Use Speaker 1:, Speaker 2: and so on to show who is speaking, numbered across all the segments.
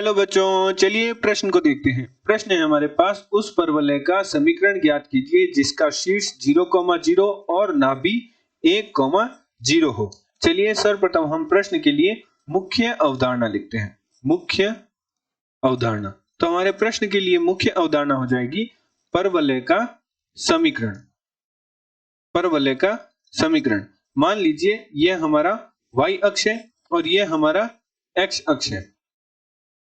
Speaker 1: Hello बच्चों, चलिए प्रश्न को देखते हैं। प्रश्न है हमारे पास, उस परवलय का समीकरण ज्ञात कीजिए जिसका शीर्ष 0,0 और नाभि 1,0 हो। चलिए सर्वप्रथम हम प्रश्न के लिए मुख्य अवधारणा लिखते हैं। मुख्य अवधारणा, तो हमारे प्रश्न के लिए मुख्य अवधारणा हो जाएगी परवलय का समीकरण। परवलय का समीकरण, मान लीजिए यह हमारा y अक्ष है और यह हमारा x अक्ष है।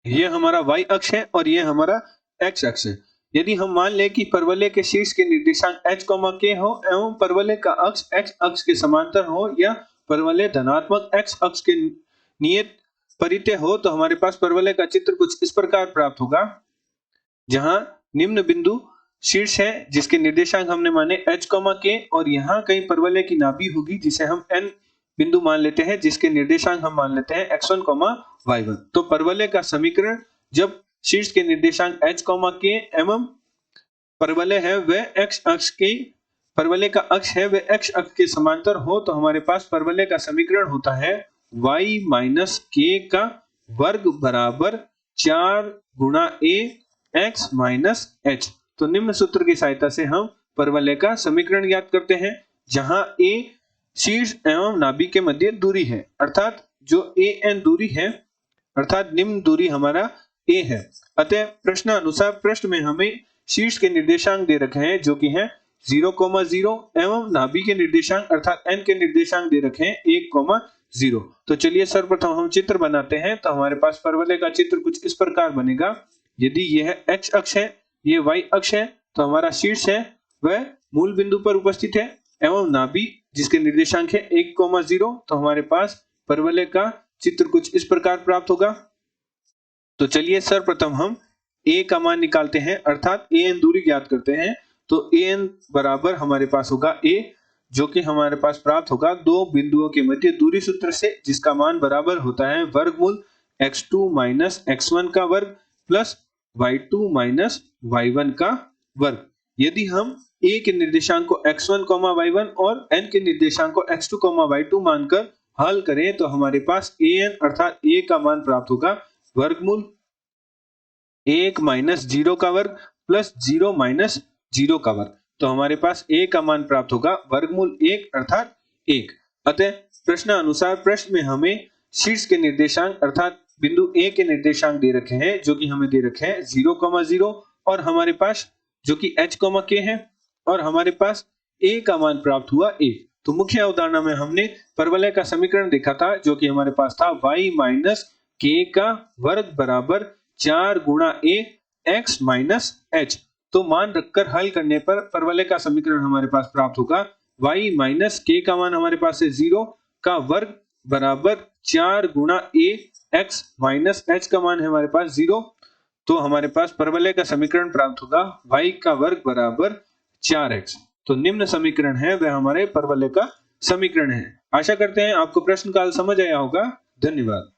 Speaker 1: यह हमारा y अक्ष है और यह हमारा x अक्ष है। यदि हम मान लें कि परवलय के शीर्ष के निर्देशांक h, k हो एवं परवलय का अक्ष x अक्ष के समांतर हो या परवलय धनात्मक x अक्ष के नियत परितः हो, तो हमारे पास परवलय का चित्र कुछ इस प्रकार प्राप्त होगा। जहां निम्न बिंदु शीर्ष है जिसके निर्देशांक हमने माने h, k और यहाँ कहीं परवलय की नाभि होगी जिसे हम n बिंदु मान लेते हैं, जिसके निर्देशांक हम मान लेते हैं x1, y1। तो परवलय का समीकरण जब शीर्ष के निर्देशांक h, k एवं परवलय है वह x अक्ष की परवलय का अक्ष है वह x अक्ष के समांतर हो, तो हमारे पास परवलय का समीकरण होता है y माइनस k का वर्ग बराबर 4 गुणा a x माइनस h। तो निम्न सूत्र की सहायता से हम परवलय का समीकरण ज्ञात करते हैं, जहां a शीर्ष एवं नाभि के मध्य दूरी है, अर्थात जो an दूरी है, अर्थात निम्न दूरी हमारा a है। अतः प्रश्न अनुसार प्रश्न में हमें शीर्ष के निर्देशांक दे रखे हैं जो कि है 0,0 एवं नाभि के निर्देशांक अर्थात n के निर्देशांक दे रखे हैं 1,0। तो चलिए सर्वप्रथम हम चित्र बनाते हैं। तो हमारे पास परवलय का चित्र कुछ इस प्रकार बनेगा। यदि यह x अक्ष है, ये y अक्ष है, तो हमारा शीर्ष है वह मूल बिंदु पर उपस्थित है एवं नाभि जिसके निर्देशांक है 1,0। तो हमारे पास परवलय का चित्र कुछ इस प्रकार प्राप्त होगा। तो चलिए सर्वप्रथम हम a का मान निकालते हैं, अर्थात an दूरी ज्ञात करते हैं। तो an बराबर हमारे पास होगा a, जो कि हमारे पास प्राप्त होगा दो बिंदुओं के मध्य दूरी सूत्र से, जिसका मान बराबर होता है वर्गमूल x2 माइनस x1 का वर्ग प्लस y2 माइनस y1 का वर्ग। यदि हम a के निर्देशांक को x1, y1 और n के निर्देशांक को x2, y2 मानकर हल करें तो हमारे पास an अर्थात a का मान प्राप्त होगा वर्गमूल 1 माइनस 0 का वर्ग प्लस 0 माइनस 0 का वर्ग। तो हमारे पास a का मान प्राप्त होगा वर्गमूल 1 अर्थात 1। अतः प्रश्न अनुसार प्रश्न में हमें शीर्ष के निर्देशांक अर्थात बिंदु a के निर्देशांक दे रखे हैं जो कि हमें दे रखे हैं 0,0 और हमारे पास जो कि h, k है और हमारे पास a का मान प्राप्त हुआ a। तो मुख्य अवधारणा में हमने परवलय का समीकरण देखा था जो कि हमारे पास था y माइनस k का वर्ग बराबर 4 गुणा a x माइनस h। तो मान रखकर हल करने पर परवलय का समीकरण हमारे पास प्राप्त होगा y माइनस k का मान हमारे पास है 0 का वर्ग बराबर 4 गुणा a x माइनस h का मान है हमारे पास 0। तो हमारे पास परवलय का समीकरण प्राप्त होगा y का वर्ग बराबर 4x। तो निम्न समीकरण है वह हमारे परवलय का समीकरण है। आशा करते हैं आपको प्रश्न काल समझ आया होगा। धन्यवाद।